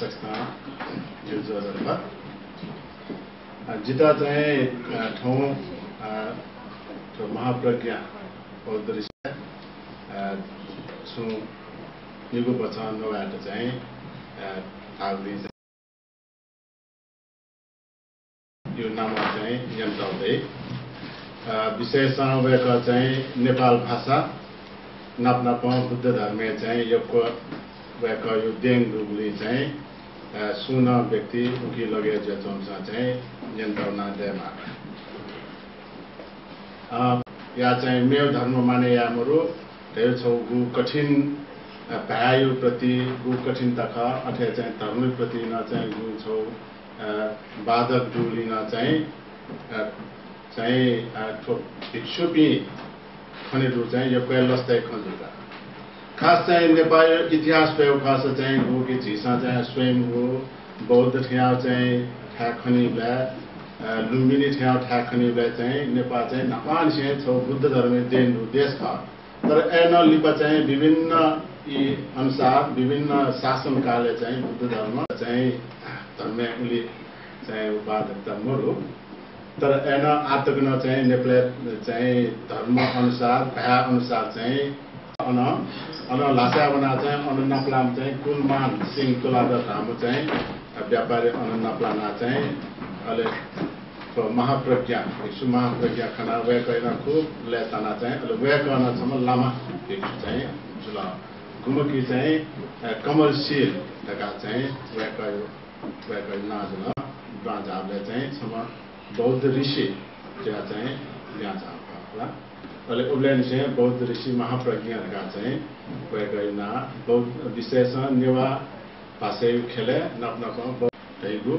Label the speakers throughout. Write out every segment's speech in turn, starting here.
Speaker 1: सक्छौँ यो जोरला जिता चाहिँ ठाउँ महाप्रज्ञा पौधरिसा सु युगो बचाउनबाट चाहिँ थाल्दै यो नाम चाहिँ यन्त्राउँदै विषय समवेका चाहिँ नेपाल भाषा नाप्नाप बुद्ध धर्म चाहिँ योको वेका यो देङ रुगली चाहिँ सुन व्यक्ति उकी लगे जचोंसा चाहिँ यन्त्राउना देमा या चाहिँ मेव धर्म माने या मरु धेरै छौगु कठिन भायु प्रति गु कठिनता ख अथे चाहिँ धर्म प्रति न चाहिँ गु छौ बाधक दुलिन चाहिँ भिक्षुपी खनिरु चाहिँ यो कैलस्ताय खजुका खास चाहिँ नेपाल इतिहास पे खास चाहिँ गु कि झिसा चाहिँ स्वयं गु बौद्ध ठ्याउ चाहिँ ठ्याखनी ब्ला लुम्बिनी ठ्याउ ठ्याखनी ब्ला चाहिँ नेपाल चाहिँ नापान से छौ बुद्ध धर्म देन देश छ तर एन लिपा चाहिँ विभिन्न यी अनुसार विभिन्न शासनकालले चाहिँ बुद्ध धर्म चाहिँ धर्मले चाहिँ उपाधकता मरु तर एन आतग्न चाहिँ नेपाल चाहिँ धर्म अनुसार भया अनुसार चाहिँ अन लासा बना चाहिँ अन नाप्लाम चाहिँ कुलमान सिंह तुलादर धामु चाहिँ व्यापारी अन नाप्लाना चाहिँ अले महाप्रज्ञा विश्व महाप्रज्ञा खाना वे कहना खूब लेताना चाहिँ अले वे कहना सम्म लामा भिक्षु चाहिँ जुला गुमुकी चाहिँ कमलशील ढका चाहिँ वे कह नाजुला बाजाबले चाहिँ सम्म बौद्ध ऋषि जहाँ चाहिँ यहाँ जाला अले उब्लेन चाहिँ बौद्ध ऋषि महाप्रज्ञा ढका चाहिँ वे कहना बौद्ध विशेष नेवा पासे खेले नपनप दैगु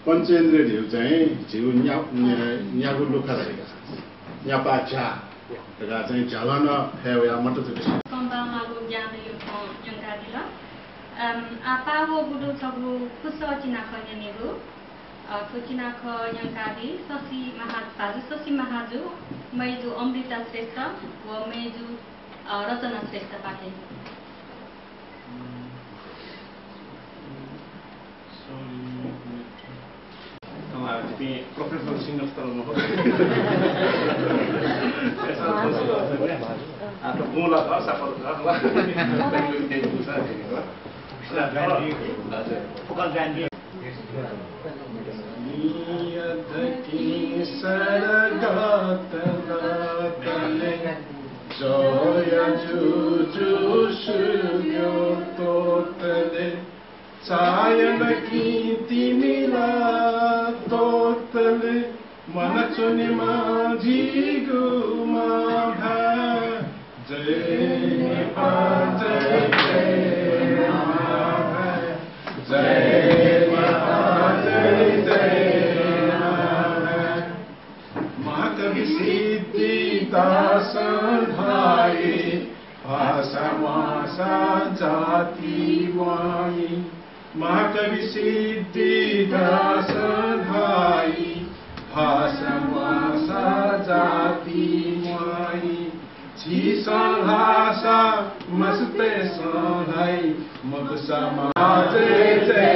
Speaker 1: पंचेन्द्रिय ढिउ चाहिँ झिउ न्यागु लुखा रहेका न्यापा झा ढका चाहिँ झलन फेया मट जुके
Speaker 2: कम्बा मागु ज्ञान यो जंगा दिला आपा वो बुडु छगु खुसो चिना खनेगु खुचिना ख यंकादी ससी महाजु मैजु अमृता श्रेष्ठ व मैजु रचना श्रेष्ठ पाटे
Speaker 3: jadi profesional singer terlalu atau mula kau siapa lah bukan ganti
Speaker 1: मनचुनि माझी गुमा जय नेपाल जय जय जय नेपाल जय जय महाकवि सिद्धि दास भाइ भाषा मासा जाति वाणी महाकवि सिद्धि दास भाइ भाषा मासा जाति वाणी झिसा भाषा मस्ते सहाय मुख समाज जय जय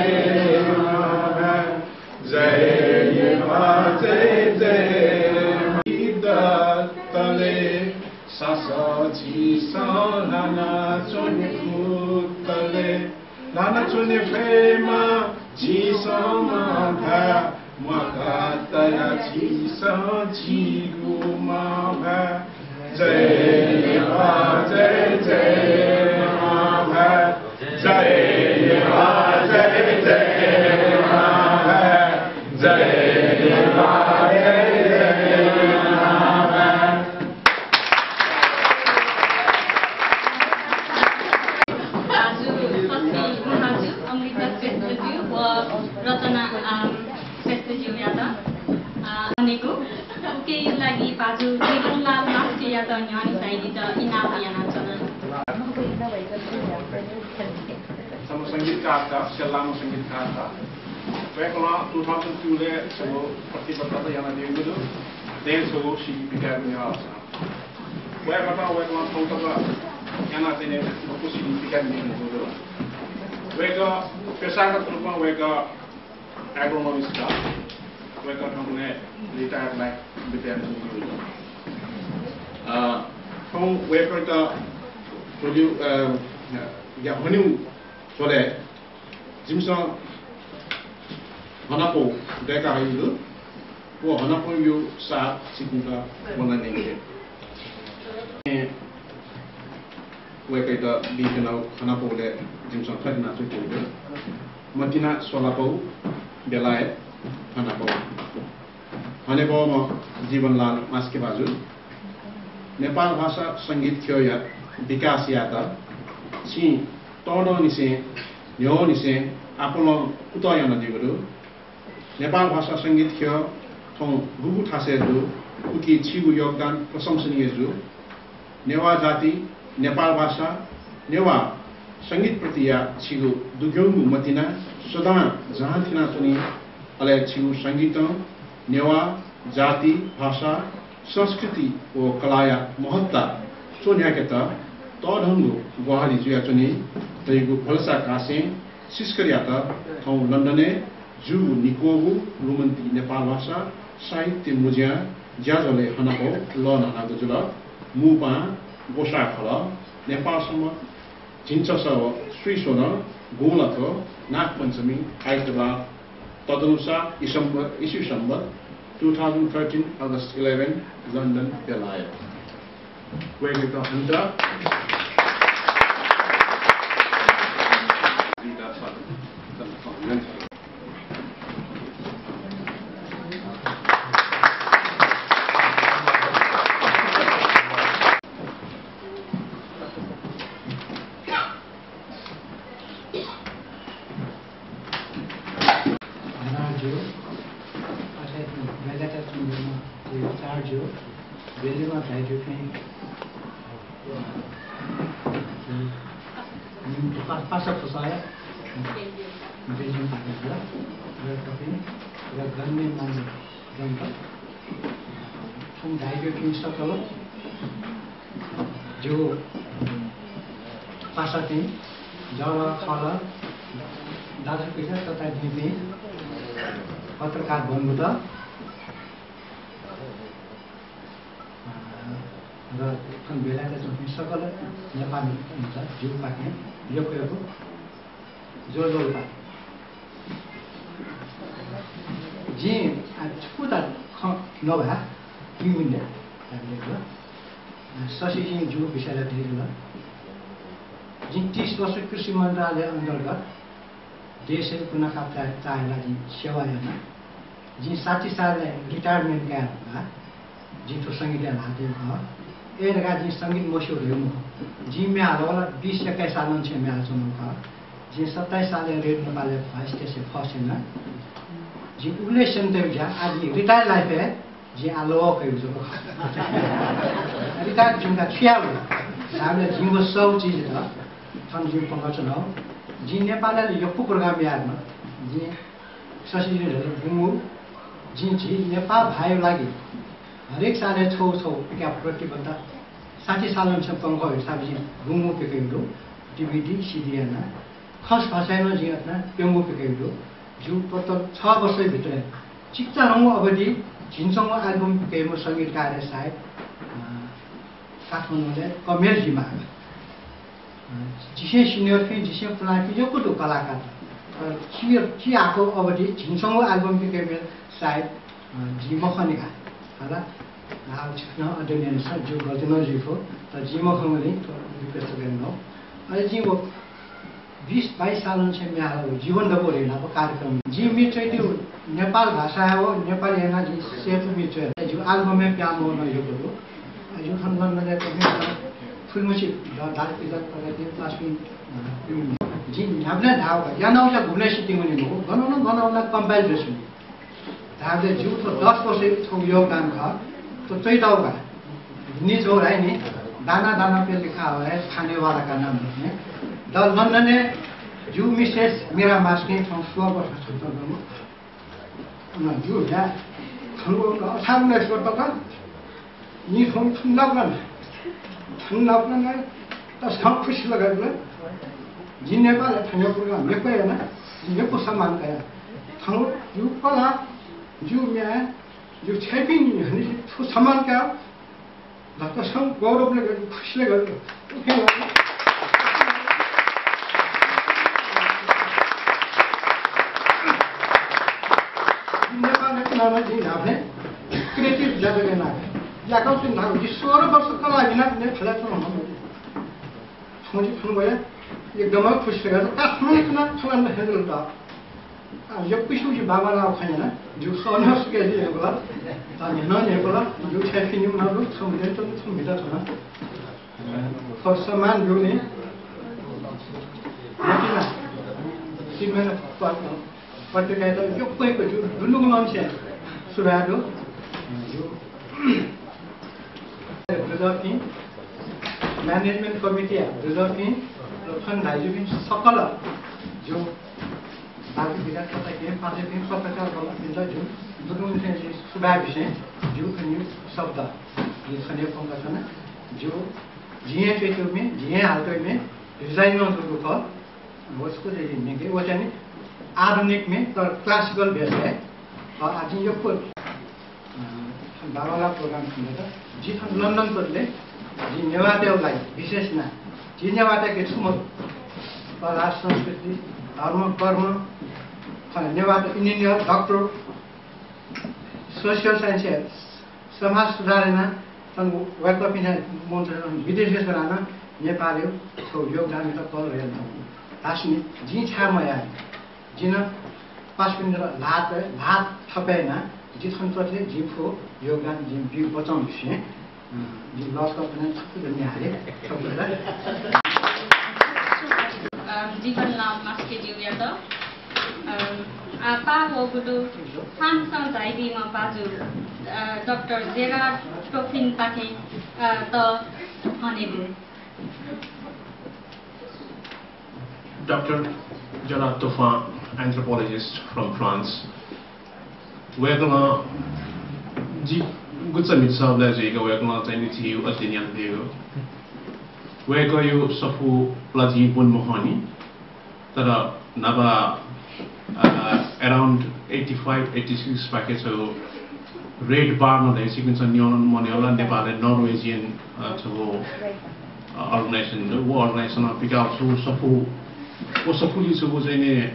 Speaker 1: जय जय kale sasa ji sa lana chone kale lana chone fema ji sa ma bha Mwakataya Chisa Chiguma Bha Jai Ma Jai Jai Ma Bha Jai Ma Jai Jai Ma Bha Jai Ma Jai Jai Ma Bha
Speaker 2: भनेको केही लागि बाजु जीवनलाल मास्के या त न्यानी साइडी त इनाम याना चलन
Speaker 3: Sama संगीतकार था सेलानो संगीतकार था वेकला 2002 ले सो प्रतिबद्धता याना दिएको देश हो सी पिकार नि आउँछ वेकला थौतका याना चाहिँ को सी पिकार नि दिएको वेका पेशागत रूपमा वेका एग्रोनोमिस्ट था वेका हमने रिटायर लाइक विद्यार्थी दिएको
Speaker 1: From where the produce ya honu sore jimsa hanapo deka hayu wo hanapo yu sa sikunga wana nenge we kai da bi kana hanapo le jimsa khadna chu chu matina solapo belai hanapo hanepo ma Jivanlal Maske बाजु नेपाल भाषा संगीत खेया विकास याता छि तोडो निसे न्यो निसे Apollo उतयन दिगुरु Nepal भाषा संगीत खे थौ गुगु ठासे दु उकी छिगु योगदान प्रशंसनीय जु नेवा जाति नेपाल भाषा नेवा संगीत प्रतिया छिगु दुग्योंगु मतिना सदा जहाँ थिना चुनी अले छिगु संगीत नेवा जाति भाषा संस्कृति ओ कलाया महत्ता सोन्याकेता तढंगु गुवाहाटी जुया चुनी तैगु फलसा कासे सिस्करियाता थौ लन्डने जु निकोगु रुमन्ती नेपाल भाषा साहित्य मुजिया ज्याजले हनको ल नहागु जुल मुपा गोसा खल नेपाल सम्म जिन्चस श्रीसोन गोलथ नाग पञ्चमी आइतबार तदनुसार ईस्वी Sambat 2013 August 11 London Belaya where we got under
Speaker 4: Belima tadi kan, pasal saya, Belima tadi juga, tapi gambar mana gambar, हम ढाई के सकल जो पासा थिए जब खल दाजु पैसा तथा दिने पत्रकार भन्नु त र जुन बेलाका जुन सकल नेपाली हुन्छ जिउ पाक्ने यो कुराको जोड पाक्ने जे छुटा नभए किमिन्ने हामीले शशि सिंह जो विषयलाई दिएर जुन 30 वर्ष कृषि मन्त्रालय अन्तर्गत देश पुनः चाहेला जी सेवा हेर्न जी 60 साल रिटायरमेन्ट गएर जितो संगीत हाते भयो एरगा जी संगीत मशहूर हेर्नु जी म्याला 20-21 साल छ म्याला चुनु भयो जी 27 साल red Nepal first station first हैन जी उले सेन्टेजा आज रिटायर लाइफ है जी आलो कयो जो रिटायर जुनका छियाउ हामीले जिउँको सब चीज छ छन् जिउ पङ्गचन हो जी नेपालले यो प्रोग्राम यादमा जी ससिजहरू गुमु जी नेपाल भाइ लागि हरेक साले छौ क्या प्रतिबद्ध 60 साल छ पङ्ग हिसाब जी गुमु पेकेन्डो डीवीडी सीडीएना खस भाषामा जी अपना पेंगु पेकेन्डो जो पत्त 6 वर्ष भित्र चिक्चा रंग अवधि झिनसँग एल्बम पेकेमो संगीत कार्य सायद काठमाडौँले कमेरजीमा जिसे सिनियर फिल्म जिसे पुरानो जो कुछ कलाकार ची आको अवधि झिङसँगो एल्बम के सायद जी मखनिका होला लाउ छिक्न अध्ययन छ जो गर्दैन जीको त जी मखमले रिक्वेस्ट गर्नु अहिले जी वो 20-22 साल से मेरो जीवन दबो रेला कार्यक्रम जी मित्र त्यो नेपाल भाषा हो नेपाली हैन जी सेफ मित्र जो एल्बम में प्याम हो न यो हो यो खण्डन में फिल्मसी दाल पिला प्रगति प्लास्टिक जी हामीले धाव या नौ चाहिँ घुम्ने सिटिङ पनि हो बनाउन कम्पाइलेसन धावले जो 10% थो योगदान छ तो चाहिँ दाउगा नि जो है नि दाना पे लिखा हुआ है खाने वाला का नाम है द लंदन जो मिसेस मेरा मास्के फ्रॉम स्वर छुट्टा न जो या खंगो सामने स्वर का नि फोन सुनलागन त सब खुश लगाले जी नेपाल ठन्यो प्रोग्राम लेको हैन यो सम्मान गया खंगो यो कला जो मैं जो छैपिङ नि ठो सम्मान का त सम गौरवले गर्नु खुसीले गर्नु नेपालको नाममा चाहिँ हामीले क्रिएटिभ जगह ना या कौन ना जी 16 वर्ष कला बिना ने खला छ हम छोजी फुल गए एकदम खुसी गरेर काठमाडौँ ना छलन हेर्नु त यो पिसु जी बाबा ना खैन जो सोनस के जी होला अनि नने होला जो छैपिङ न रु सम्झे त सम्झिदा छ न सम्मान दिउने यतिना सिमेन पत्रिका त यो कोहीको जो दुनुको मान्छे सुराडो जो रिजर्भिङ मैनेजमेंट कमिटी रिजर्भिङ लखन दाइजुबिन सकल जो बाकी विकास तथा के पासे दिन पत्रकार वाला मिलता जो दुनुको चाहिँ सुबा विषय जो खन्यु शब्द ये खन्यु पंगठन जो जिए पेटो में जिए हालतो में डिजाइन न तो को उसको जे निके वो चाहिँ आधुनिक में तर क्लासिकल बेस है और आज यो को बाबाला प्रोग्राम सुनेर जी लंदन तले जी नेवादेवलाई विशेष ना जी नेवादे के छुम कला संस्कृति धर्म कर्म नेवाद इंजीनियर डॉक्टर सोशल साइंस समाज सुधारमा वेलकम इन मन्त्र विदेश गरान नेपाली योगदान त कल हेर्नु तास्नी जी छामया जिन पास्पिन लात थपेना जी खन्तले जीफो योगदान जी बि बचाउन छ जी लस पनि छुट्टै निहाले
Speaker 2: जीवन नाम मास्के जिउया त apa wo gudu samsung zaidi ma baju Dr. Gerard Tofin Pake to hanebu
Speaker 3: Dr. Gerard Tofin, anthropologist from France. Wegla ji gutsa mitsa la jiga wegla tani ti opinion deu. Wego yu safu plaji bun mohani tara naba around 85-86 packets of red bar no the sequence on Moniola Nepal and Norwegian to organization the war organization of pick up so safu is was any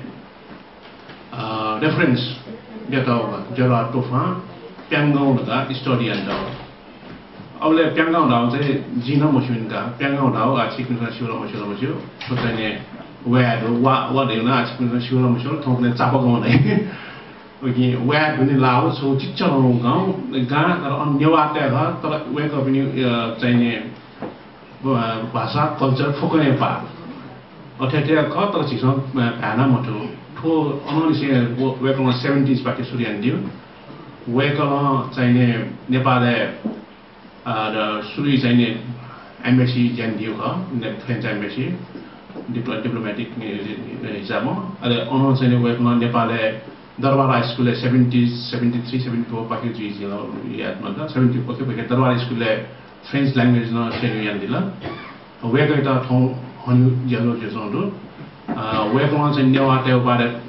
Speaker 3: reference get over Gerard Tofin Pyangong da historian da awle Pyangong da say Gina Moshin ka Pyangong da a sequence shura mosho so tane where what they not sure I'm sure talking about okay where when you allow so teacher on new out there wake up in Chinese Basa culture Fokone Park or Tatia Koto Chison Panamoto to only say work on 70s Pakistani deal wake on Chinese Nepal the Suri Chinese embassy Jandiuka the French embassy diplomatic exam ada ono sene wek non Nepal Darbar High School 70s 73 74 package is yat manda 70 okay because Darbar High School French language no sene yandila wek eta thong honu jalo jesondo wek non sene newate obare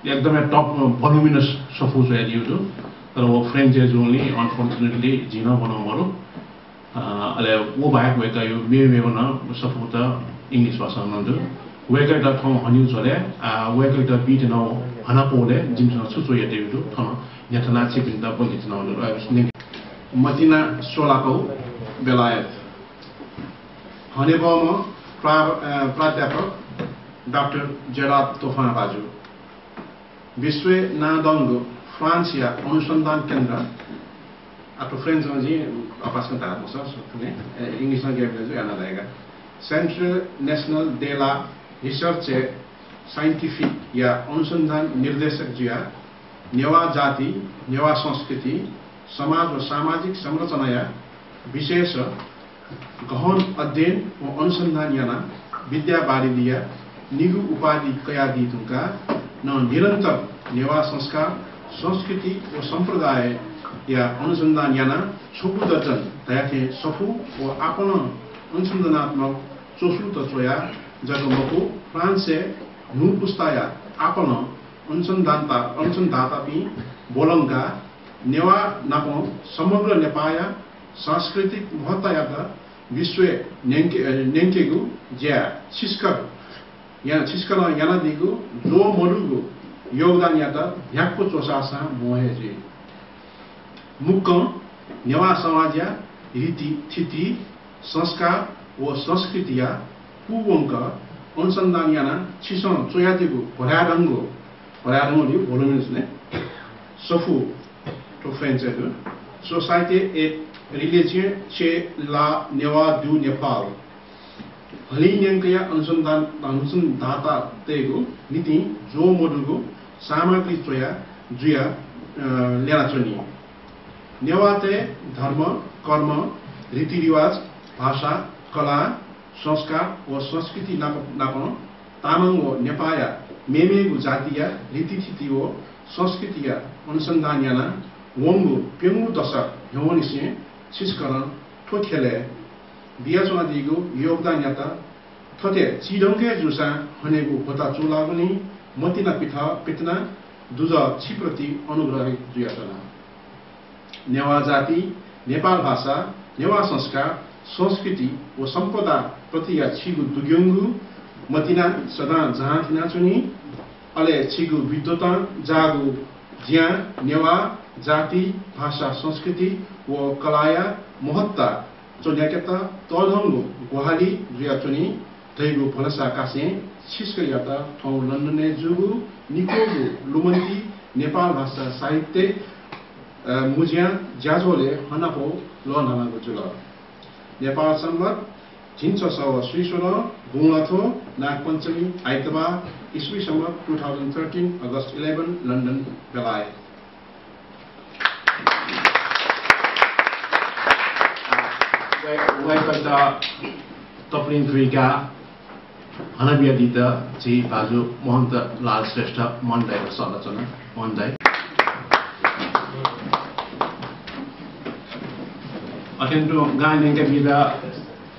Speaker 3: ekdam top voluminous sofus were you do तर वो French is only unfortunately Gina Bonomoro
Speaker 5: ale wo ba ko ka yo me na support English was on do we ka da thong hanu chole we ka da beat no hana pole jim so chu ye de do thong yathana chipin da bo git no do Matina Solako Belayat Honorable Pradyapak Dr. Gerard Tofan Raju Viswe Nadongo Francia Anusandhan Kendra Ato friends ji apas kanta mo sa English na game jo yana daega Central National de la Research Scientific या अनुसंधान निर्देशक जिया नेवा जाति नेवा संस्कृति समाज व सामाजिक संरचना या विशेष गहन अध्ययन व अनुसंधान याना विद्या बारिदिया निगु उपाधि कयादि तुका न निरंतर नेवा संस्कार संस्कृति व संप्रदाय या अनुसंधान याना छोपु दर्जन तयाथे सफु व आपन अनुसंधानात्मक चोसु तचोया जगमको फ्रांस से नु पुस्ताया आपन अनुसंधाता पि बोलंगा नेवा नापो समग्र नेपाया सांस्कृतिक महत्ता विश्व नेंकेगु ज्या छिस्कर याना दिगु जो मरुगु योगदान याता भ्याक्को चोसासा मोहेजे मुक्क नेवा समाजया रीति थिति संस्कार व संस्कृतिया पुवंक अनुसंधान याना छिसं चोयादिगु भराडंगो दि भोलुमिस ने सफु to French Société et religion chez la Newa du Nepal. Halinyangkaya अनुसंधान दाता तेगु नीति जो मोडुगु सामग्री चोया जुया लेना चोनी नेवाते धर्म कर्म रीति रिवाज भाषा कला संस्कार व संस्कृति नापन तामाङ व नेपाया मेमेगु जातीय रीतिथिति व संस्कृतिया अनुसंधान याना वंगु पेंगु दशक ह्योनिसे छिस्करण ठोखेले बियाचोना दिगु योगदान याता थते चिडंगे जुसा हनेगु होता चुलागुनी मतिना पितना दुजा छिप्रति अनुग्रह जुयातना नेवा जाति नेपाल भाषा नेवा संस्कार संस्कृति व सम्पदा प्रति या छिगु दुग्यंगु मतिना सदा जहाँ थिना चुनी अले छिगु विद्वता जागु ज्या नेवा जाति भाषा संस्कृति व कलाया महत्ता चोन्याकेता तलहंगु गुहाली जुयाचुनी दैगु भलसा कासे छिस्क याता थौ लन्डने जुगु निकोगु लुमन्ती नेपाल भाषा साहित्य मुजिया ज्याजोले हनापो लनानागु जुल नेपाल सम्मत जिन्छ सव श्रीश्वर गुङलाथो नागपञ्चमी आइतबार ईस्वी सम्मत 2013 अगस्त 11 लन्डन बेलाय Waikata Toplin Krika Hanabia Dita Chi Bazu Monta Lal Sreshta Monday Salachana Monday Atento Ganinga Vida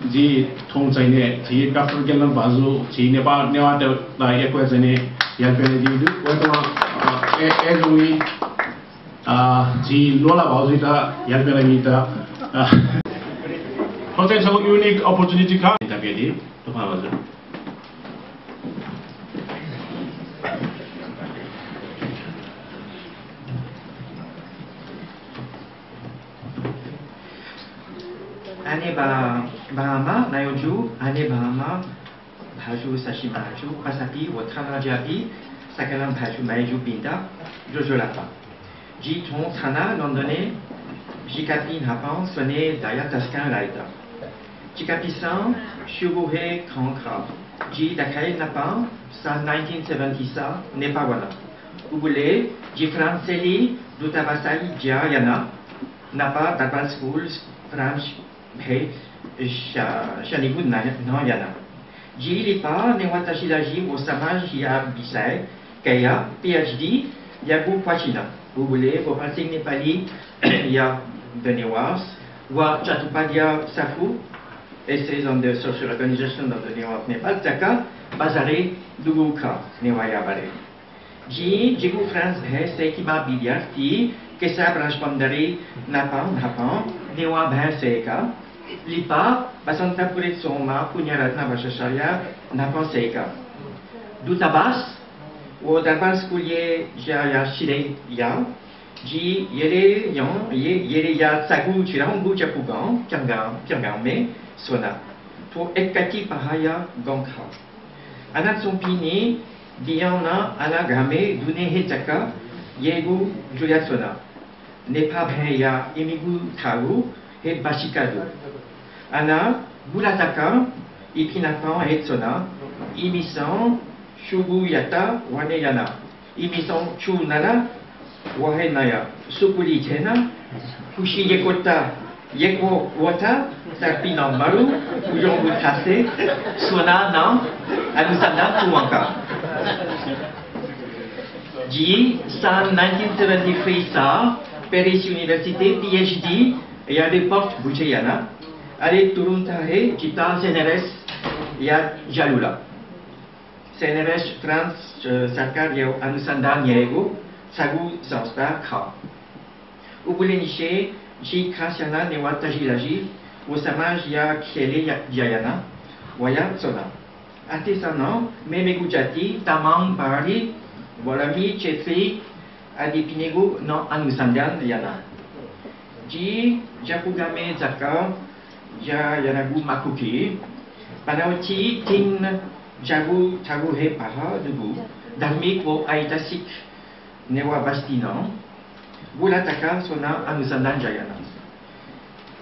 Speaker 5: Ji Tong Chine Chi Dr. Gelan Bazu Chi Nepal Nevada like Equazane Yapeni Wakama Edui Ji Lola Bazita Yapelita potential unique opportunity card interview to Havazu.
Speaker 6: Ane Bahama, Nayoju, Ane Bahama, Bhaju Sashimaju, Pasapi, Watrana Jabi, Sakalam Bhaju Maiju Pinda, Jojo Lapa. Ji Ton Tana, Londonais, Jikapi Napan, Sonné, Daya Taskan Laita. Jikapisan, Shubuhe Kankra, Ji Dakai Napan, Sa 1970 Nepawana. Ubule, Ji Franceli, Dutavasai, Jayana, Napa, Daban Schools, French, He, Shanigud Nayana. Ji Lipa, Newatashi au Savage, Yab Bisai, Kaya, PhD, Yabu Pachina. Ubule, Bopansing Nepali, Ya Benewas, Wa Chatupadia Safu, Essays on the Social Organization of the Newa of Nepal, Taka, Bazare, Duguka, Newaya Bale. Ji, Jigu France, Bhe, Sekima Bidiarti, Kesa Branch Bandari, Napam, Newa Bhe Seka, Lipa, Basanta Purit Soma, Punyaratna Bashasharya, Napan Seika. Dutabas, ou Darban Skulye Jaya Shire Ya, Ji Yere Yon, Yere Ya Tsagu Chirangu Japugan, Kyangame, Sona, pour Ekati Pahaya Gongha. Anatsompini, Diana Anagame, Dune Hetaka, Yegu Juliatsona. Nepa Bheya Imigu Taru, et Bashikado. Ana, Bulataka, Ipinapan Hetsona, Imisan, Shugu Yata, Waneyana, Imisan Chunana, Wahenaya, Sukuli Tena, Fushi Yekota, Yeko Wata, Sarpinan Maru, Uyon Butase, Sona Nan, Anusanda Tuanka. Ji, San 1973 Sa, Paris Université, PhD, et à l'époque Bujayana, allez Turuntahe, Jita CNRS, Yad Jalula. CNRS Trans Sarkar Yeo Anusandan Yego, Sagu Sansta Kha. Ubuleniche, Ji Krasiana Newata Jilaji, Osamaj Ya Kiele Yayana, Waya Sona. Atesana, Memegujati, Tamang Bari, Bolami Chetri, Adipinego, non Anusandan Yana. Ji Japugame Zaka, Ja Yanagu Makuki, Panauti Tin Jagu Taguhe Paha Dugu, Darmik Wo Aitasik Newa Bastinan, Bulataka Sona Anusandan Jayana.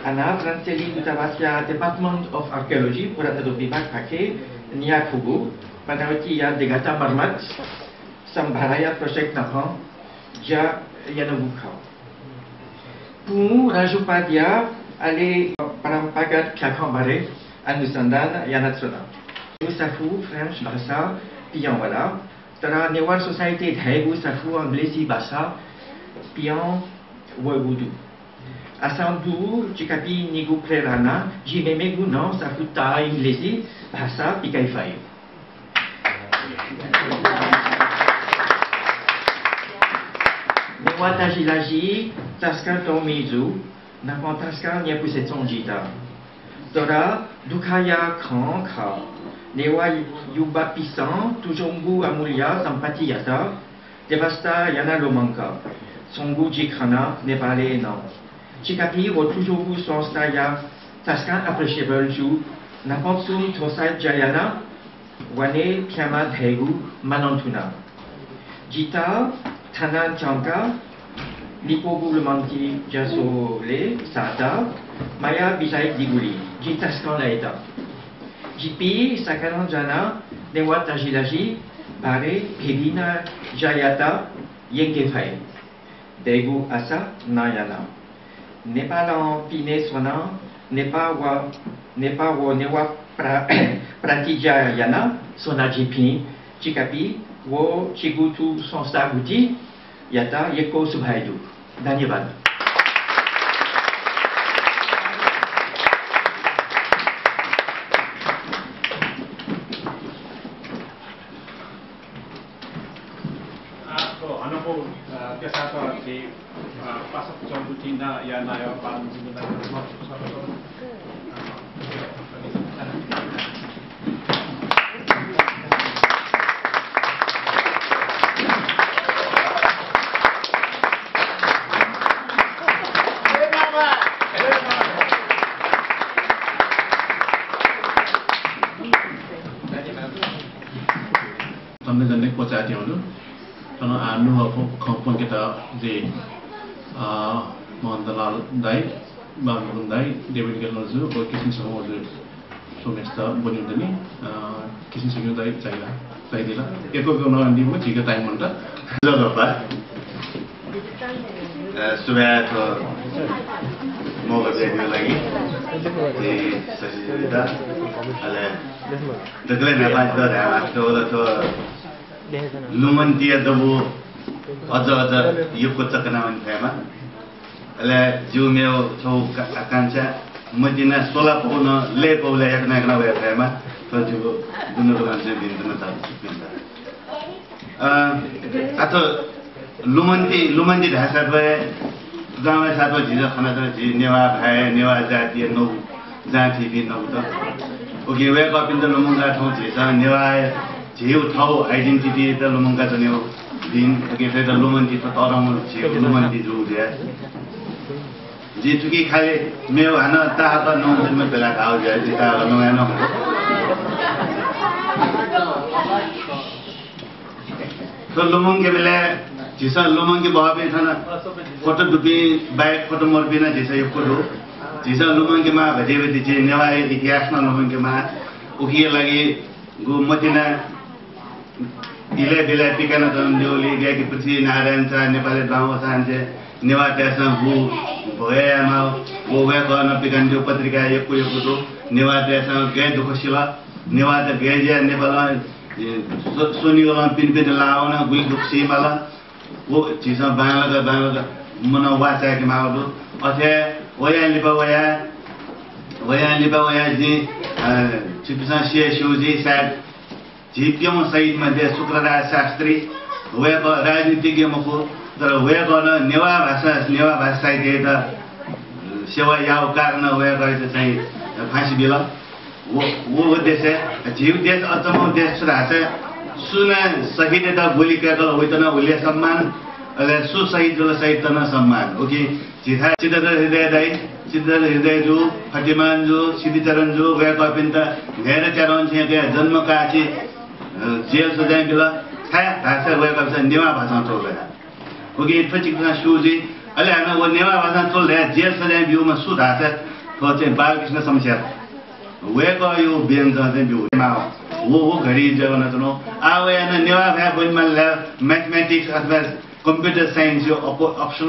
Speaker 6: Ana Franceli Dutavasia Department of Archaeology, Puratadopi Bakpake, Niakubu, Panauti Ya Degata Marmat, Sambaraya Project Napan, Ja Yanabuka. Pour Rajupadia, aller Parampagat Kakambare, Anusandan, Yanatsona. Safu, French, Bassa, Pianwala, Tara Newar Society Dhaigu Safu, Anglesi Bassa, Pian, Wabudu. Asamdu, Chikapi Nigu Prerana, Jimemegu non, Safuta, Inglesi, Bassa, Pikaifai. Watajilaji, Taskan Tomizu, Napan Taskan Yapuseton Jita. Tora, Dukaya Kranka, Newa Yuba Pisan, Tujungu Amulia, Sampatiyata, Devasta Yana Lomanka, Songu Jikrana, Nepale non. Chikapi, Tujungu Sonstaya, Taskan Appreciable Ju, Napansum Tosai Jayana, Wane Piama Dhegu, Manantuna. Jita, Tanan Chanka, Nipogu Lemanti Jasole, Sata, Maya Bisai Diguli, Jitaskan Laeta. Jipi, Sakanan Jana, Newat Ajilaji, Bare, Pegina, Jayata, Yenkefai. Degu Asa, Nayana. Nepalan Pine Swana, Nepa wa Newa Pratijayana, Sona Jipi, Chikapi, Wo Chigutu Sonsta Guti, Yata Yeko Subhaidu. Dhanyavad.
Speaker 3: Ano biasa di pasok contoh Cina ya na ya pan
Speaker 5: Tamne janne pachati haunu tano anu khopon kita je Mohanlal Dai, Bangurung Dai, David Gelnozu, or Kisin Saho Somesta Bonudani, Kisin Saho Dai China, Taidila. Eko Gono and Dimo, Chica Time Monta.
Speaker 7: Zodopa. Subato Moga Lagi, the Sasida, the Glen Abad, Lumantia Dabu, other Yukotakaman Fema, Jumio to Akancha, Medina Sola Pona, Lepo Layakna Fema, for you do not want to be in the metal. I thought Lumanti has a way, Dama Sato Jina, Newa, Newa Zati, no जहाँ थिपी नहुँदा okay way कपिन्द लुमुङ्गा ठाउँ झेस नेवा झेउ ठाउँ identity त लुमुङ्गा त नेउ दिन okay फेरि त लुमन्ती त तरङ झेउ लुमन्ती जो झ्या जे चुकी खाले मेउ हान ताहा त नहुँदैन बेला खाउ झ्या जिता नयाँ न तो लुमुङ्गे बेला झिस लुमुङ्गे भए छन् फोटो डुबी बाइक फोटो मर्बिना झिस यो फोटो झिस लुमुङ्गेमा भेटेपछि चाहिँ नेवार इतिहासमा लुमुङ्गेमा उकिए लागि गो मतिना इले बेला टिकाना जन्देउली गएकी पृथ्वी नारायण छ नेपाली गाउँ चाहन्छ नेवार देशमा गो भएमा गो गए गर्न पिकान्dio पत्रिका यको फोटो नेवार देशमा गए दुःख शिवा नेवार त गए जे नेपाल सोनीगला पिनपिन लाउन गुई दुखसी माला वो चीज़ बांग्ला मना वाचा के मावलो अथे वया लिपा जी चिपिसा शिया शिवजी साहब जीपियम सहित मध्ये शुक्रराज शास्त्री वया को राजनीतिज्ञ मको तर वया को नेवा भाषा साहित्य त सेवा याव कारण वया को चाहिँ फाँसी बिल वो देश जीव देश अचम्म देश छ सुना शहीद त गोली कागल होइतन उले सम्मान अले सुशहीद जल शहीद न सम्मान ओके जिथा चित्र हृदय जो फटिमान जो सिद्धिचरण जो गए कपिन्त घेर चरण छ के जन्म काची जेल सजाय बिल था भाषा गए कप नेवा भाषा चल्दै ओके फचिकना सुजी अले हामी वो नेवा भाषा चल्दै जेल सजाय बिउमा सुधाछ तो चाहिँ बालकृष्ण समस्या वेको यो व्यञ्जन चाहिँ बिउमा वो घडी जगन चनो आवेन नेवा भए बोलमल मैथमेटिक्स अथवा कंप्यूटर साइंस यो ऑप्शन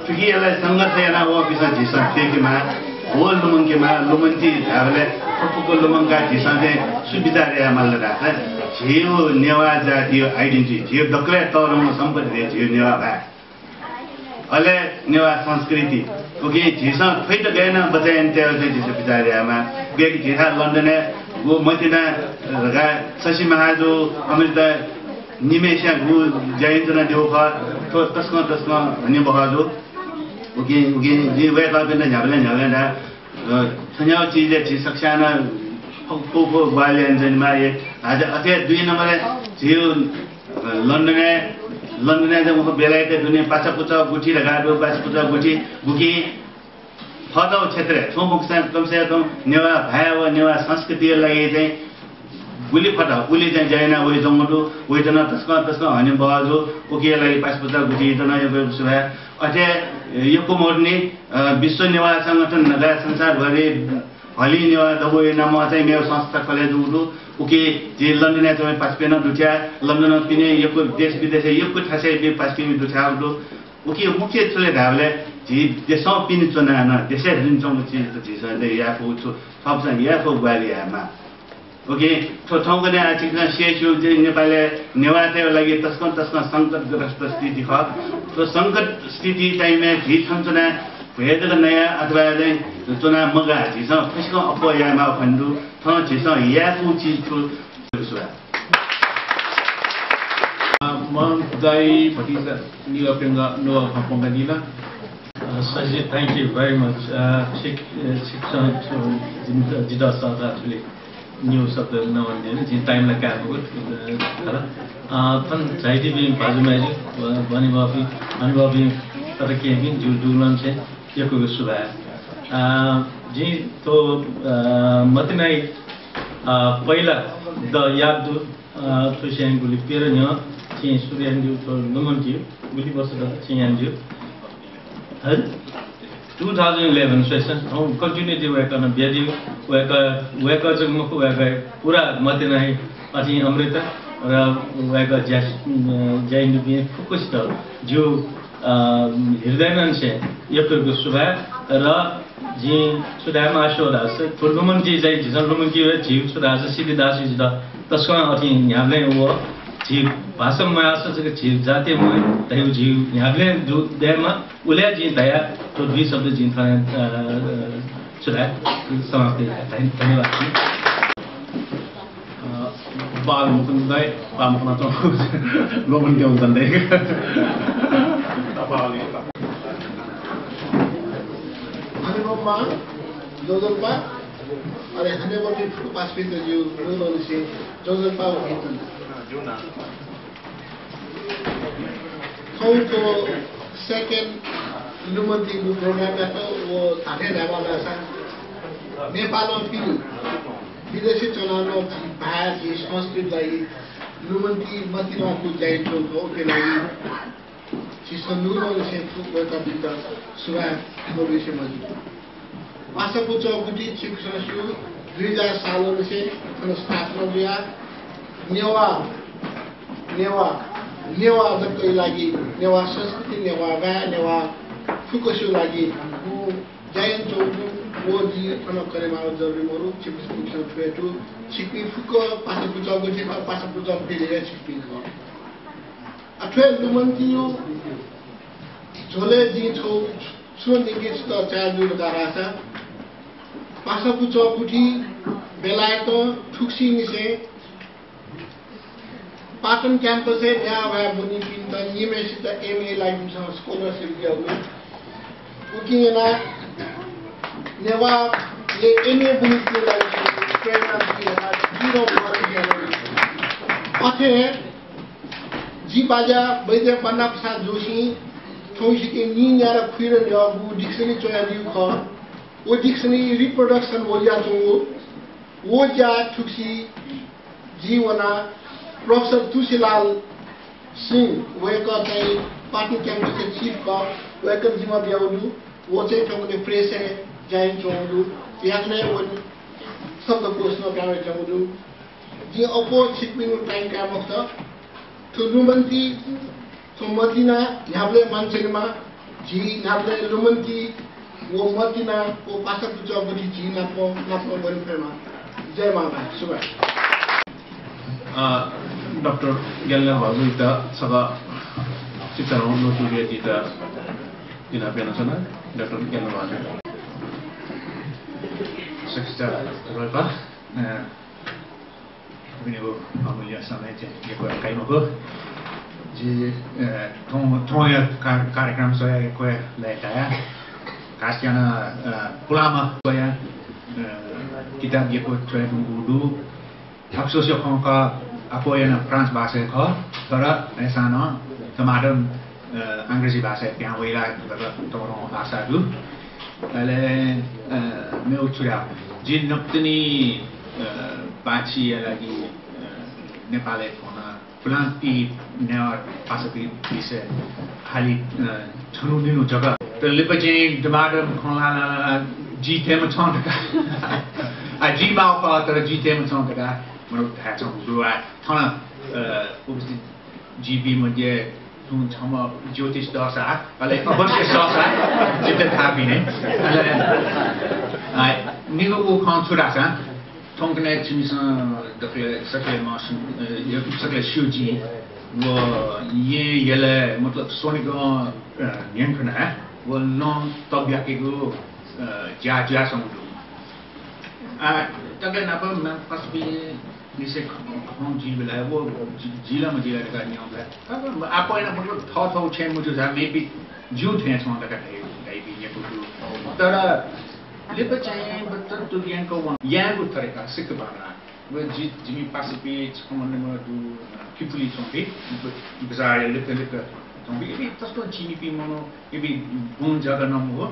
Speaker 7: क्योंकि यसलाई संगत yana वो पिसा झिसा टेकेमा हो लुमङ्गेमा लुमन्ती हामीले फुकुको लुमङ्गा झिसा चाहिँ सुविधाले मल्ल राख्छ झियो नेवा जातीय आइडेन्टिटी झियो दक्ले तरङ सम्पत्ति झियो नेवा भए अले नेवा संस्कृति ओके झिसा फेट गएन बचाइन त्यो चाहिँ झिसा बिचारियामा बेकी झिसा लन्डने वो मतिना शशि महाजो अमृता निमेशा गु जयन्तना देवखा तो तस्मा भन्ने बहादो ओके जे वे बाबेन झ्याबले झ्याबले थन्याउ चीज छि सक्साना को बालेन जन्मा ये आज अथे 2 नम्बर जियो लन्डने जब वो बेलायते दुनिया पाछा पुचा गुठी लगाबो पाछा पुचा गुठी गुकी फदौ क्षेत्र सोमुक्सा कमसे कम नेवा भाया व नेवा संस्कृति लागि चाहिँ गुली फटा गुली चाहिँ जैना वइ जंगलु वइ जना तस्का हने बहाजो ओके लागि पासपुता गुठी जना यो सुभा अथे यो मोड्ने विश्व नेवा संगठन नगा संसार भरि हली नेवा दबोय नाम चाहिँ मेरो संस्था खोले दुदु ओके जे लन्डन चाहिँ पासपेना दुट्या लन्डन पिने यो देश विदेश यो ठासे बे पासपिने दुट्या ओके मुख्य चले धावले जी देशौ पिने चना न देशै जुन चंग चीज त जी सधैं याफो छु सबसँग याफो ग्वालियामा ओके तो ठाउँको आर्थिक सेसु चाहिँ नेपालले नेवारको लागि तस्का संकटग्रस्त स्थिति छ तो संकट स्थिति टाइममा झी छन्चना भेदक नयाँ अथवा चाहिँ चुना मगा झिस त्यसको अपयामा फन्डु थ झिस याफो चीज छु
Speaker 3: Dai Patisa Nila Pinga Noah Paponganila.
Speaker 8: Sajid, thank you very much. Jidas actually news of the now and then. In time like that, Tan Zaidi being Pazumaji, Banibabi, Tarakin, Judulan, Yakusuba. Ji to Matinai Paila, the Yadu to Shanguli Piranya. Student to Lumanji, Willie was 2011 session, continuity work on a Biadi, workers of Pura Matinai, Pati Amrita, Waka Jain to be Fukusta, Jew Hildananse, Yaku Suba, Ra, Jean Sudama showed us, for Lumanji, Lumanji, Chief, so as a city dash is the Toscana in Yavle war. जीव भाषा में आशा से जीव जाते हुए तय जीव यहाँ ले जो देर में उल्ले जीव दया तो भी शब्द जीव था चुराए समाप्त धन्यवाद
Speaker 3: बाल मुकुंदाई बाल मुकुंदा तो लोगों के मुकुंदाई
Speaker 1: हरिओम लोगों
Speaker 9: अरे हने बटी पासपित जो नुनो से जोजन पाव हितन
Speaker 3: जुना
Speaker 9: तो सेकेन्ड लुमन्ती प्रोग्राम त वो थाहे रावाला सा नेपालमा पनि विदेशी चलाउन भाग संस्कृतलाई लुमन्ती मतिराको जाइतो के लागि चिसो नुनो से पुगता बिता सुवा भविष्य में पासको चौकुटी चिक्सु 2000 सालों से स्थापना हुआ नेवा जबको लागि नेवा संस्कृति नेवा फुकोसु लागि जयन चौकु वो जी अन करेमा जरुरी मोरु चिप्स फेटु चिपी फुको पासको चौकुटी पासको चौकुटी ले चिपी को अथवा लुमन्तियो झोले जी छो निगिस त चाजु गारासा पासको चौकुटी बेलायतो ठुक्सी निसे पाटन क्याम्पस है यहाँ भए बुनी पिन्त निमेसित एमए लागि स्कॉलरशिप दियो उकिना नेवा ले एमए बुनी पिन्त लागि केना दिएला 0 वर्ष अथे जी बाजा वैद्य पन्ना प्रसाद जोशी थोसी के नींगा र खुइर ल्याउ डिक्सनरी चोया दिउ ख वो डिक्सनरी रिप्रोडक्सन वोलिया तो वो जा ठुक्सी जीवना प्रोफेसर तुलसीलाल सिंह वेका चाहिँ पार्टी क्याम्पस के चीफ का वेकम जिमा ब्याउलु वो चाहिँ ठोकने प्रेस है जाइन चोलु याने वन शब्द कोष्ण गावे चोलु जी अपो छिकमिनु टाइम का मक्त तो लुमन्ती तो मदिना याबले मान्छेमा जी याबले लुमन्ती वो मदिना वो पासा पुचा बडी जी नापो बनिफेमा जय माता सुभाष
Speaker 3: डॉक्टर गेलना भगुइता सभा चित्रण नोटुले दिता दिना बेनसना डॉक्टर गेलना भाजु शिक्षा रोपा बिनेको अमूल्य समय चाहिँ यो काइमको जी थोया कार्यक्रम सोया को लेटाया खासजना पुलामा सोया किताब ये को ट्रेड गुडु अफसोस यो खंका अपोयन फ्रांस भाषा ख तर ऐसाना समाडम अंग्रेजी भाषा त्यहाँ वइला तोरो भाषा दु ले मे उछुरा जी नप्तनी पाची लागि नेपाली फोना प्लान्टी नेवर पासपि दिसे खाली छनु दिनु जग्गा त लिपचे डमाडम खलाना जीतेम छन्का आ जी बाउ का तर जीतेम छन्का मरो थाहा छ दुआ थना उपस्थित जीबी मध्ये जुन छम ज्योतिष दशा अले अवश्य ससा जिते थाहा बिने अले निगो खान छुरा छ थोंकने चिमिसा दखले सकले मास ये सकले शुजी वो ये मतलब सोनिक नियंत्रण है वो नॉन तबिया के गो जा समुद्र तगले ना पर मैं पास भी निसे हम जी बिला वो जिला में जिला का नहीं होता अब आप ना मतलब थॉट चेंज मुझे जा मे बी जूट है समझ लगा है भी ये कुछ तर लिपा चाहिँ बत्तर तुलियन को यहाँ को तरीका सिक बाना वो जिमी पास भी कमांड में दो किपुली चोंबी बाजार लिपा चोंबी ये तस्को जिमी भी मनो ये भी बुन जगह न हो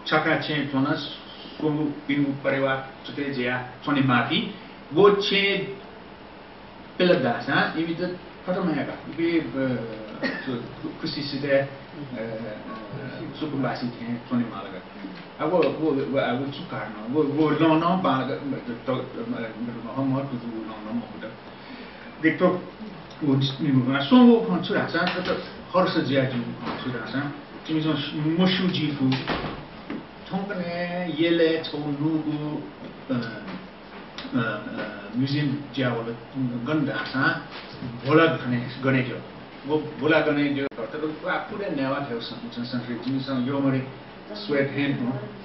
Speaker 3: चक्रा चाहिँ जोनस को पिनु परिवार चुते जिया सोनी माफी वो छे पिलदासा ये भी तो खत्म है का ये खुशी से सुकुम्बासी थे सोनी मालगा अब वो चुका ना वो लोना बाग तो हम और कुछ लोना मोटा देखो वो निमुना सोंगो कंचुरा सा तो हर से जिया जी कंचुरा सा जिमिसो मोशु जीफु थोंकने ये ले तो नुगु म्यूजियम जिया वाला गंदा सा बोला गने जो वो बोला गने जो तो पूरे नया थे उस संस्कृति जिमिसो यो मरे sweat hand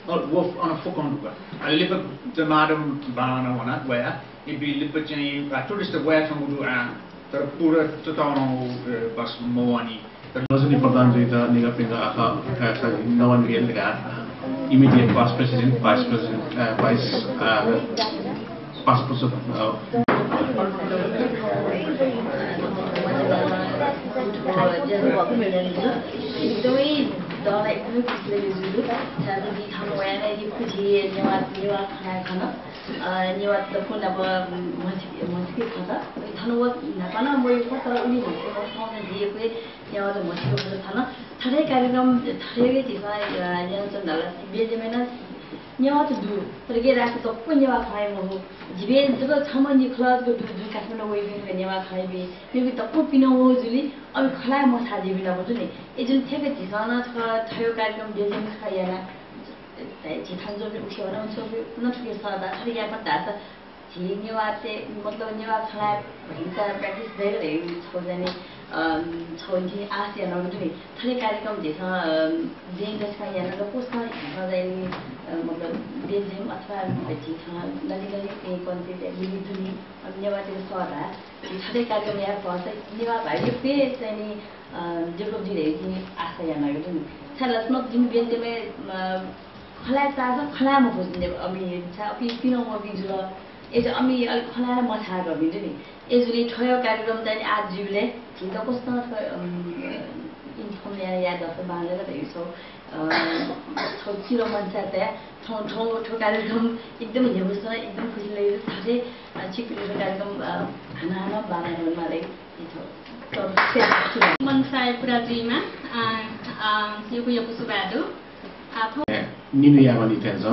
Speaker 3: or wolf on a fuck on the I live the madam banana one at where it be liberty I tourist away from Udu the pura total bus moani the doesn't important the nigga pinga no one real
Speaker 5: immediate past president, past president.
Speaker 10: nyawa tu dulu, pergi rasa tu pun nyawa khai mahu. Jiben tu sama ni kelas tu dulu kasih nak wei bin nyawa khai bi. Ni tu pun pina mahu juli, abi khalai mahu sahaja bin apa tu ni. Ejun tiada di sana thayo कार्यक्रम dia yang khai ya. Jitan tu usia orang tu nak tu kisah dah. Hari apa dah? Ji nyawa te, matlab nyawa khalai kita practice deh le. Soalnya छोंजी Asia ना मुझे थोड़े कार्यक्रम जैसा जेन जैसा यार ना कुछ ना मतलब ये मतलब जेन अथवा बच्ची था नली नली एक कौन सी लिखी थी अन्य बात एक स्वाद है थोड़े कार्यक्रम यार बहुत है अन्य बात है ये पे सैनी जब लोग जी रहे थे आसिया ना मुझे चल असमत जिन बेंचे में खलाय ताज़ा खलाय मुझे अभी अच्छा अभी पिनो अभी जो ये जो अमी खलाय मछा कर भी नहीं ये जो ये थोड़ा कार्यक्रम जाने आज जुले kita pun start inform ya dah sebangga dah itu so kilo macam tu thong कार्यक्रम एकदम हेबस एकदम खुसी लगे साथै चिकले कार्यक्रम खाना बनाउन माले itu
Speaker 2: Mensai Pradima yo Subado
Speaker 5: Ninuya wanita zo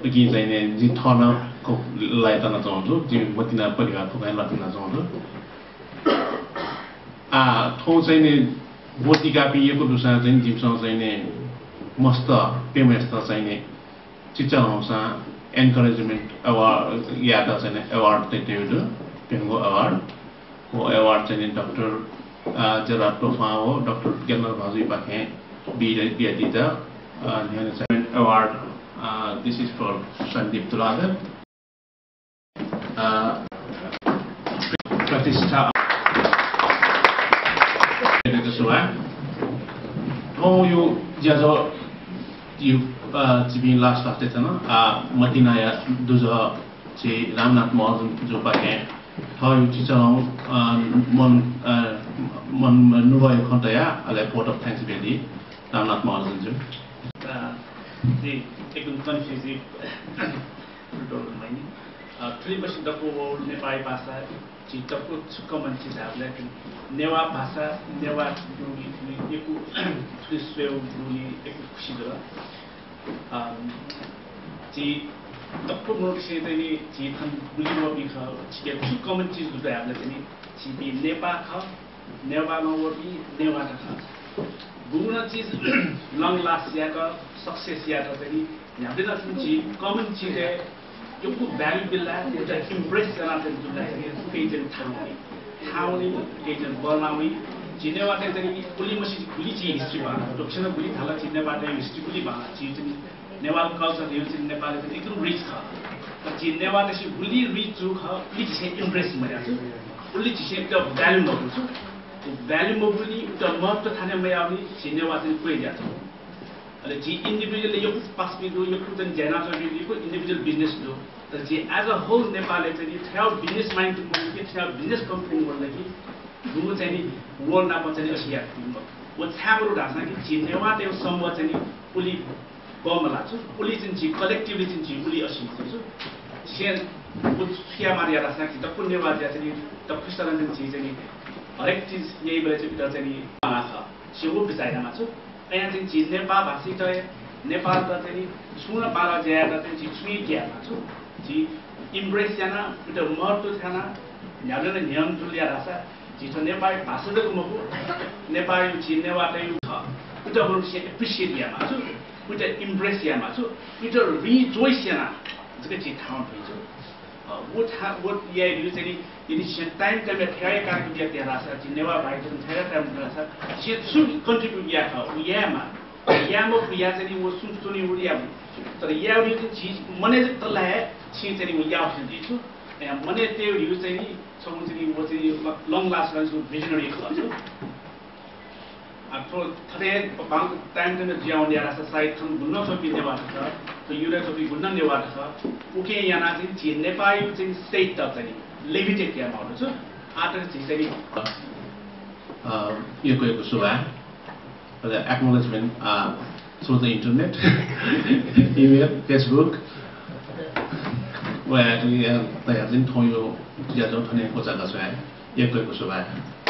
Speaker 5: begini saya ni di thana ko lai tanah zondu di matina परिवार को kan latina zondu thong saya ni boti kapi yo ko dusa jadi jimsong saya ni masta pemesta saya ni cica hosa encouragement award ya ada saya ni award tertentu pengo award वो award saya ni Dr. Gerard Tofan Dr. General Bhaji pakai dia tidak award this is for Sandeep Tulagar Pratishtha itu semua oh you jazo you jibin last itu na Matina ya dozo si Ramnath Mohsen jo pakai how you cicang mon nuai konta ya ala port of thanks bedi Ramnath Mohsen jo
Speaker 11: the एकदम कन्फ्युजिभ total होइन 3% दको नेपाली भाषा चित्तको छुक्क मान्छे हामीले नेवा भाषा नेवा एक suave बोली एक खुसी दो जी दक्को मोर से तनी जी थन बोली वो भी खा चिके छुक्क मान्छे जुदा हामीले तनी जी बी नेपा खा नेवा नो वो भी नेवा खा बुना चीज लॉन्ग लास्ट या का सक्सेस या का तनी यहाँ बिना चीज कॉमन चीज है जो कुछ वैल्यूबल है जो इम्प्रेस करना है जो पेजन थाउनी पेजन बनावी जिन्हें वाटे तरी पुली मशीन पुली चीज हिस्ट्री बाना डॉक्टर ने पुली थाला जिन्हें वाटे हिस्ट्री पुली बाना चीज नेवाल कल्चर देव जिन्हें नेपाल के एकदम रिच था पर जिन्हें वाटे सी पुली रिच जो खा पुली चीज़ इम्प्रेस मजा चु पुली चीज़ एकदम वैल्यू मौजूद चु वैल्यू मौजूद नहीं उतना महत्व थाने में आवी जिन्हें वाटे कोई जाता अरे जी इंडिविजुअल यो पास भी दो यो खुद जना तो भी यो इंडिविजुअल बिजनेस दो तो जी एज अ होल नेपाल है तो थ्या बिजनेस माइंड को के थ्या बिजनेस कंपनी बोलने की वो चाहिए वो ना पता नहीं अशिया वो थ्या बरो रास्ता की जी नेवा ते समूह चाहिए पुली गमला छु पुली चाहिँ कलेक्टिभली चाहिँ पुली अशी छु शेयर वो थ्या मारिया रास्ता की तो पुण्य वाद चाहिँ तो खुशलन चाहिँ हर एक चीज यही बेला चाहिँ आखा शिव बिचाइमा छु यहाँ चाहिँ चीज नेपाल भाषी तो नेपाल का चाहिँ सुना पारा जाएगा तो चीज सुई क्या ना छु जी इम्प्रेस जाना उधर महत्व थाना यहाँ ना नियम जुलिया रासा जी तो नेपाल भाषा तो कुमको नेपाल यू चीज नेपाल तो यू था उधर हम लोग एप्रिशिएट किया ना छु उधर इम्प्रेस किया ना छु उधर रिजॉइस किया ना जिसके चीज थाउन भी छु वो ये यूज़ यदि टाइम टाइम में ठहरे कार्य किया त्या रासा जी नेपाल भाई तो ठहरे टाइम रासा जी सुन कंट्रीब्यूट किया था वो ये मो किया चाहिँ वो सुनी उड़िया तर ये उड़ी चीज मने तो लाए चीज चाहिँ वो या ऑप्शन दी छु यहाँ मने ते यूज़ चाहिँ सब चाहिँ वो चाहिँ लॉन्ग लास्ट रन सु विजनरी खालु 앞으로 타대 방 땅에는 지원이라서 사이트는 문화 소비네 와서 또 유럽 소비 문화네 와서 오케이 야나진 진네 바이오 진 스테이트 없다니 레비테티 아마우죠 아트 지세리
Speaker 5: यो कोही सुभा acknowledgement through the internet, email, Facebook, where they have been told you don't know what you're doing.